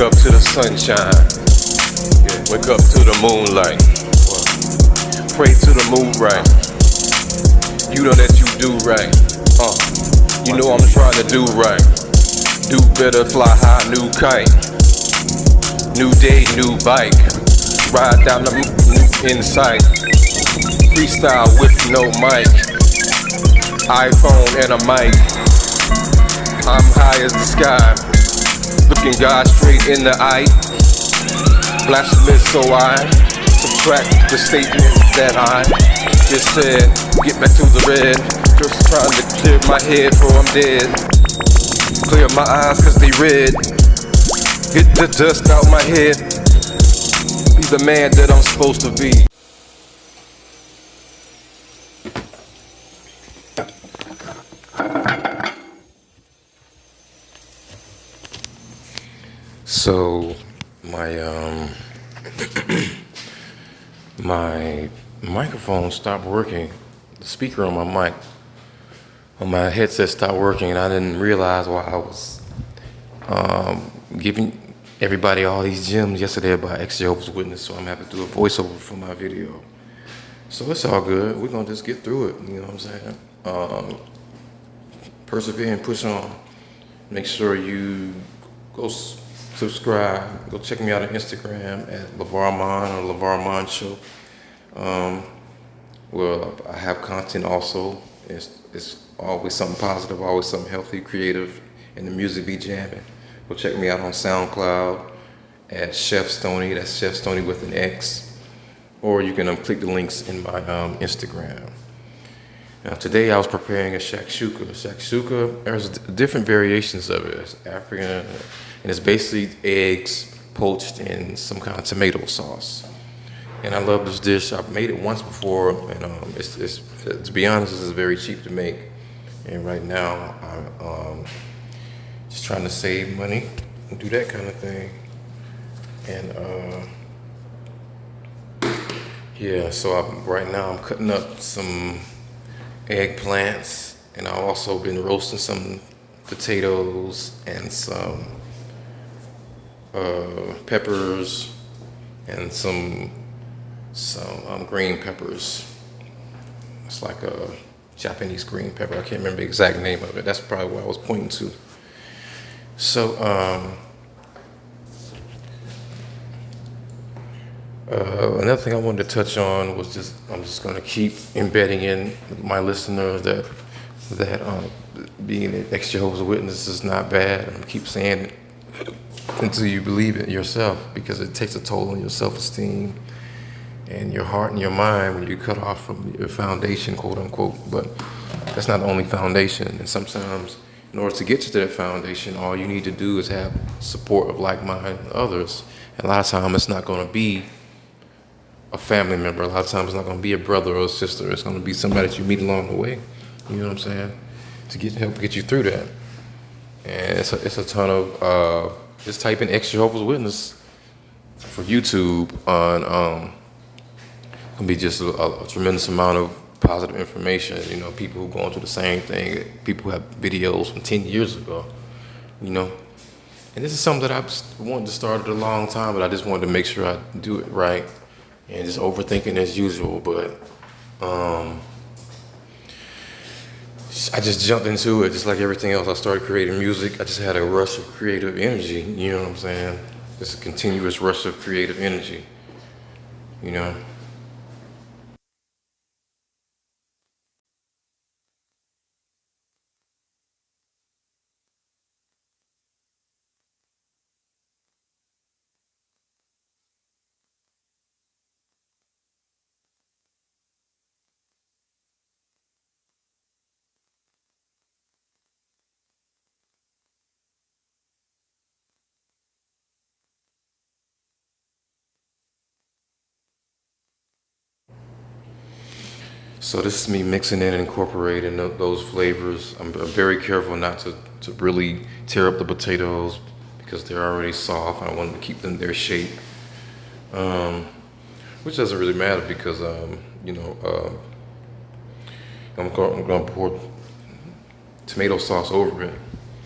up to the sunshine. Wake up to the moonlight. Pray to the moon right. You know that you do right. You know I'm trying to do right. Do better, fly high, new kite. New day, new bike. Ride down the new insight. Freestyle with no mic. iPhone and a mic. I'm high as the sky. Looking God straight in the eye. Blasphemous, so I subtract the statement that I just said. Get back to the red. Just trying to clear my head before I'm dead. Clear my eyes cause they red. Get the dust out my head. Be the man that I'm supposed to be. So my microphone stopped working. The speaker on my headset stopped working, and I didn't realize while I was giving everybody all these gems yesterday about ex-Jehovah's Witness. So I'm gonna have to do a voiceover for my video. So it's all good. We're gonna just get through it. You know what I'm saying? Persevere and push on. Make sure you go subscribe. Go check me out on Instagram at LeVar Mon or LeVar Mon Show. Well, I have content also. It's always something positive, always something healthy, creative, and the music be jamming. Go check me out on SoundCloud at Chef Stoney. That's Chef Stoney with an X. Or you can click the links in my Instagram. Now today I was preparing a shakshuka. Shakshuka, there's different variations of it. It's African, and it's basically eggs poached in some kind of tomato sauce. And I love this dish. I've made it once before, and it's to be honest, this is very cheap to make. And right now, I'm just trying to save money and do that kind of thing. And yeah, so right now I'm cutting up some eggplants, and I've also been roasting some potatoes and some peppers and some green peppers. It's like a Japanese green pepper. I can't remember the exact name of it. That's probably what I was pointing to. So another thing I wanted to touch on was I'm just going to keep embedding in my listeners that being an ex-Jehovah's Witness is not bad. I'm keep saying it until you believe it yourself, because it takes a toll on your self-esteem and your heart and your mind when you cut off from your foundation, quote unquote. But that's not the only foundation. And sometimes in order to get to that foundation, all you need to do is have support of like-minded others. And a lot of times it's not going to be a family member. A lot of times it's not going to be a brother or a sister. It's going to be somebody that you meet along the way. You know what I'm saying? To help get you through that. And it's a ton of just type in ex-Jehovah's Witness for YouTube on can be just a tremendous amount of positive information. You know, people who are going through the same thing, people who have videos from 10 years ago, you know. And this is something that I wanted to start a long time, but I just wanted to make sure I do it right, and just overthinking as usual. But I just jumped into it just like everything else. I started creating music. I just had a rush of creative energy, you know what I'm saying? Just a continuous rush of creative energy, you know? So this is me mixing in and incorporating those flavors. I'm very careful not to really tear up the potatoes because they're already soft. I want to keep them their shape, which doesn't really matter because you know, I'm going to pour tomato sauce over it.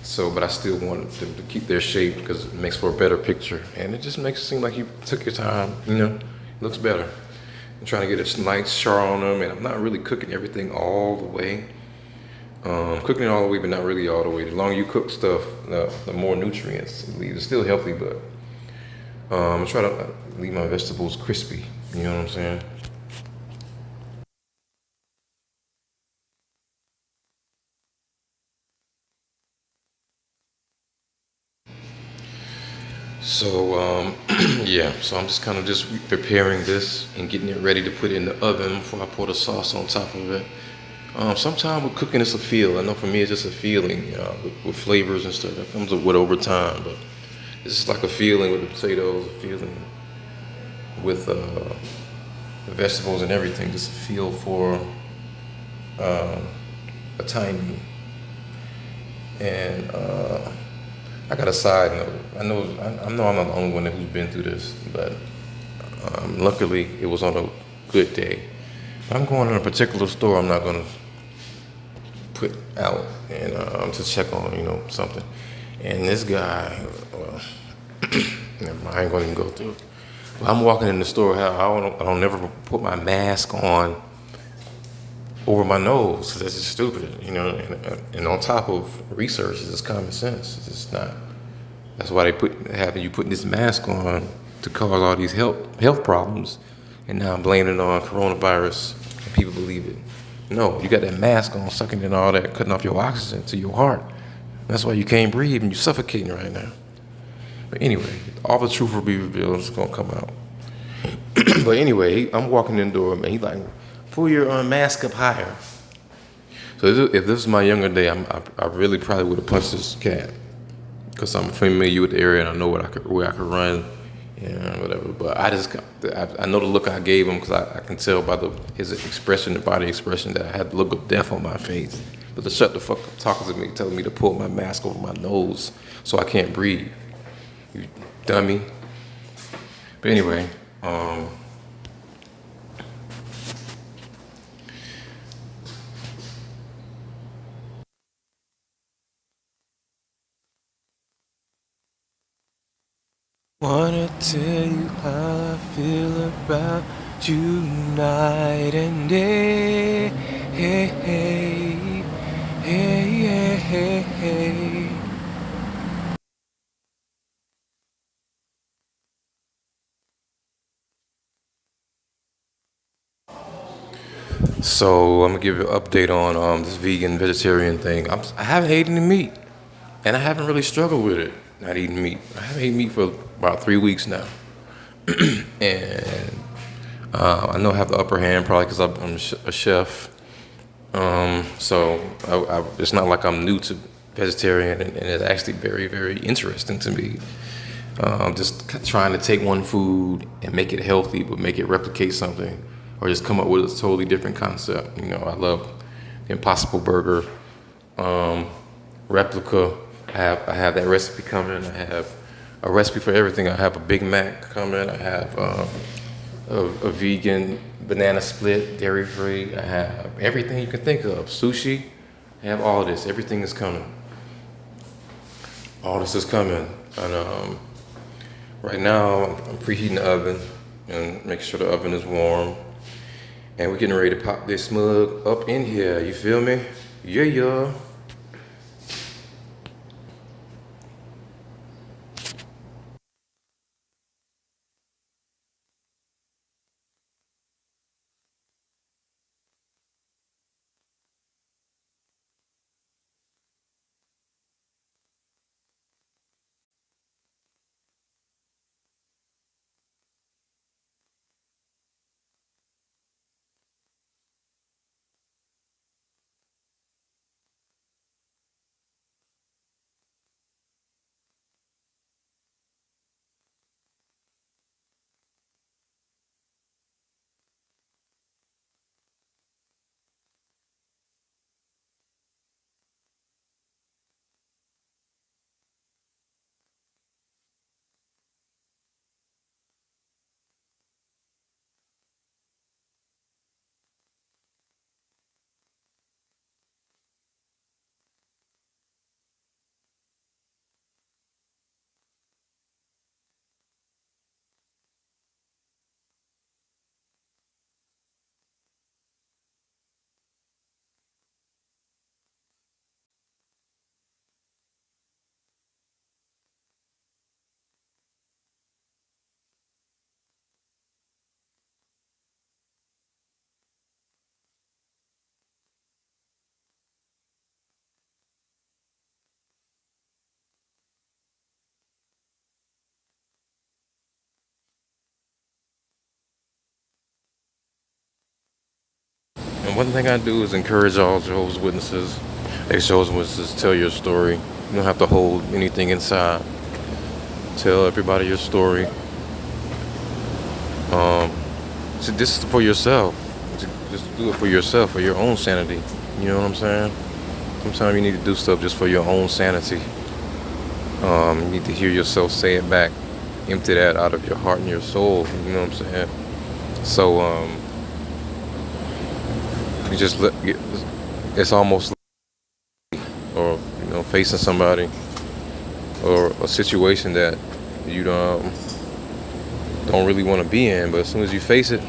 So, but I still wanted them to keep their shape because it makes for a better picture, and it just makes it seem like you took your time. It looks better. I'm trying to get a nice char on them, and I'm not really cooking everything all the way. Cooking it all the way, but not really all the way. The longer you cook stuff, the more nutrients it leaves. It's still healthy, but I try to leave my vegetables crispy. You know what I'm saying? So yeah, so I'm just kind of just preparing this and getting it ready to put it in the oven before I pour the sauce on top of it. Sometimes with cooking, it's a feel. I know for me, it's just a feeling with flavors and stuff that comes with over time. But it's just like a feeling with the potatoes, a feeling with the vegetables and everything. Just a feel for a timing. And I got a side note. I know I'm not the only one who's been through this, but luckily it was on a good day. If I'm going in a particular store, I'm not going to put out and to check on something. And this guy, well, never mind, I ain't going to even go through it. But I'm walking in the store. I don't never put my mask on over my nose. That's just stupid. And on top of research, it's just common sense. It's just not. That's why having you putting this mask on to cause all these health problems, and now I'm blaming it on coronavirus, and people believe it. No, you got that mask on, sucking in all that, cutting off your oxygen to your heart. That's why you can't breathe and you're suffocating right now. But anyway, all the truth will be revealed. It's gonna come out. But anyway, I'm walking in the door, man. He's like, "Pull your mask up higher." So if this was my younger day, I really probably would have punched this cat because I'm familiar with the area and I know where I could run, whatever. But I know the look I gave him because I can tell by his expression, the body expression, that I had the look of death on my face. But to shut the fuck up talking to me, telling me to pull my mask over my nose so I can't breathe. You dummy. But anyway, wanna tell you how I feel about you night and day. Hey, hey, hey, hey, hey, hey. So I'm gonna give you an update on this vegan vegetarian thing. I haven't eaten any meat, and I haven't really struggled with it. Not eating meat. I haven't eaten meat for about 3 weeks now, and I know I have the upper hand probably because I'm a chef. So it's not like I'm new to vegetarian, and it's actually very, very interesting to me. Just trying to take one food and make it healthy, but make it replicate something, or just come up with a totally different concept. I love the Impossible Burger, replica. I have that recipe coming. I have a recipe for everything. I have a Big Mac coming. I have a vegan banana split, dairy free. I have everything you can think of. Sushi. I have all of this. Everything is coming. All this is coming. And right now, I'm preheating the oven and making sure the oven is warm. And we're getting ready to pop this mug up in here. You feel me? Yeah, yeah. one thing I do is encourage all Jehovah's Witnesses, ex-Jehovah's Witnesses, tell your story. You don't have to hold anything inside. Tell everybody your story. So this is for yourself. Just do it for yourself, for your own sanity. You know what I'm saying? Sometimes you need to do stuff just for your own sanity. You need to hear yourself say it back. Empty that out of your heart and your soul. You know what I'm saying? So you just it's almost like, or facing somebody or a situation that you don't really want to be in, but as soon as you face it.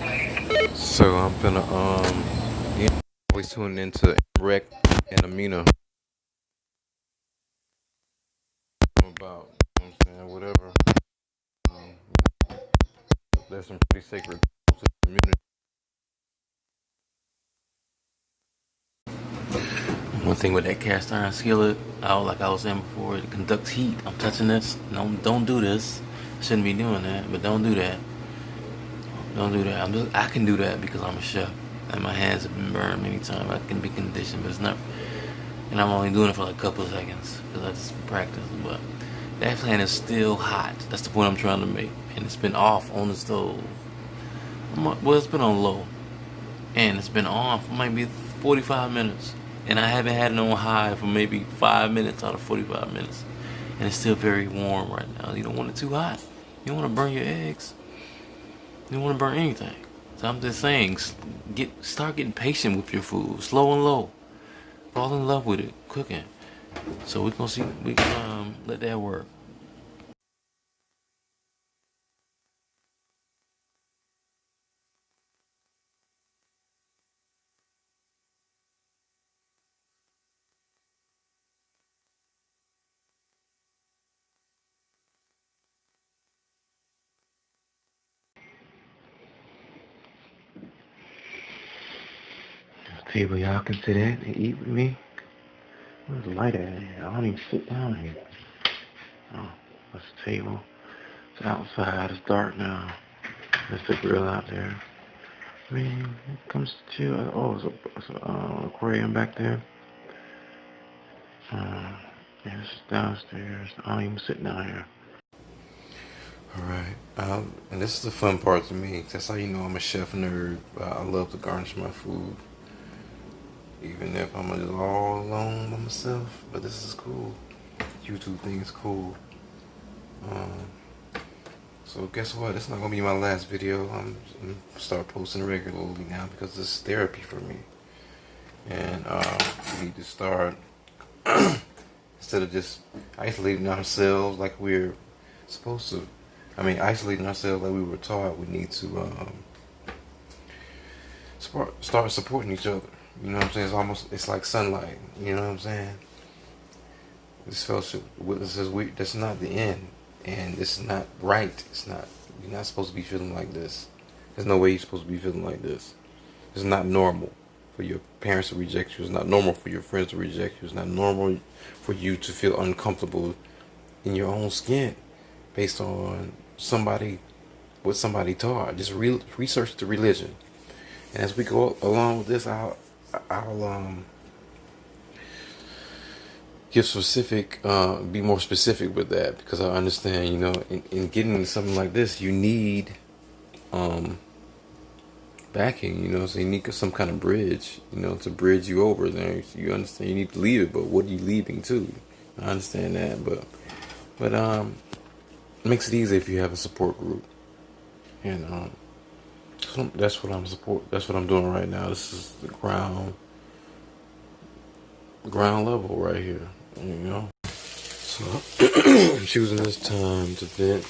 So I'm gonna always tuning into Rec and Amina about, you know what I'm saying, whatever. There's some pretty sacred community. One thing with that cast iron skillet, like I was saying before, it conducts heat. I'm touching this. No, don't do this. Shouldn't be doing that, but don't do that. Don't do that. I can do that because I'm a chef, and my hands have been burned many times. I can be conditioned, but it's not. And I'm only doing it for like a couple of seconds because I just practice. But that pan is still hot. That's the point I'm trying to make, and it's been off on the stove. Well, it's been on low, and it's been on for maybe 45 minutes. And I haven't had it on high for maybe 5 minutes out of 45 minutes. And it's still very warm right now. You don't want it too hot. You don't want to burn your eggs. You don't want to burn anything. So I'm just saying, start getting patient with your food. Slow and low. Fall in love with it. Cooking. So we can let that work. Table, y'all can sit at and eat with me. Where's the light at here? I don't even sit down here. Oh, that's the table. It's outside. It's dark now. There's the grill out there. I mean, it comes to chill. Oh, it's an aquarium back there. Yeah, it's downstairs. I don't even sit down here. Alright. And this is the fun part to me. That's how you know I'm a chef nerd. I love to garnish my food. Even if I'm just all alone by myself. But this is cool. YouTube thing is cool. So guess what? It's not gonna be my last video. I'm gonna start posting regularly now because this is therapy for me. And we need to start instead of just isolating ourselves like we're supposed to. Isolating ourselves like we were taught. We need to start supporting each other. You know what I'm saying? It's like sunlight. You know what I'm saying? This fellowship witnesses, that's not the end, and it's not right. It's not. You're not supposed to be feeling like this. There's no way you're supposed to be feeling like this. It's not normal for your parents to reject you. It's not normal for your friends to reject you. It's not normal for you to feel uncomfortable in your own skin based on what somebody taught. Just research the religion, and as we go along with this, I'll be more specific with that, because I understand, in getting into something like this, you need backing, so you need some kind of bridge, to bridge you over there. You understand you need to leave it, but what are you leaving to? I understand that, but it makes it easy if you have a support group, and so that's what I'm doing right now. This is the ground level right here, So I'm choosing this time to vent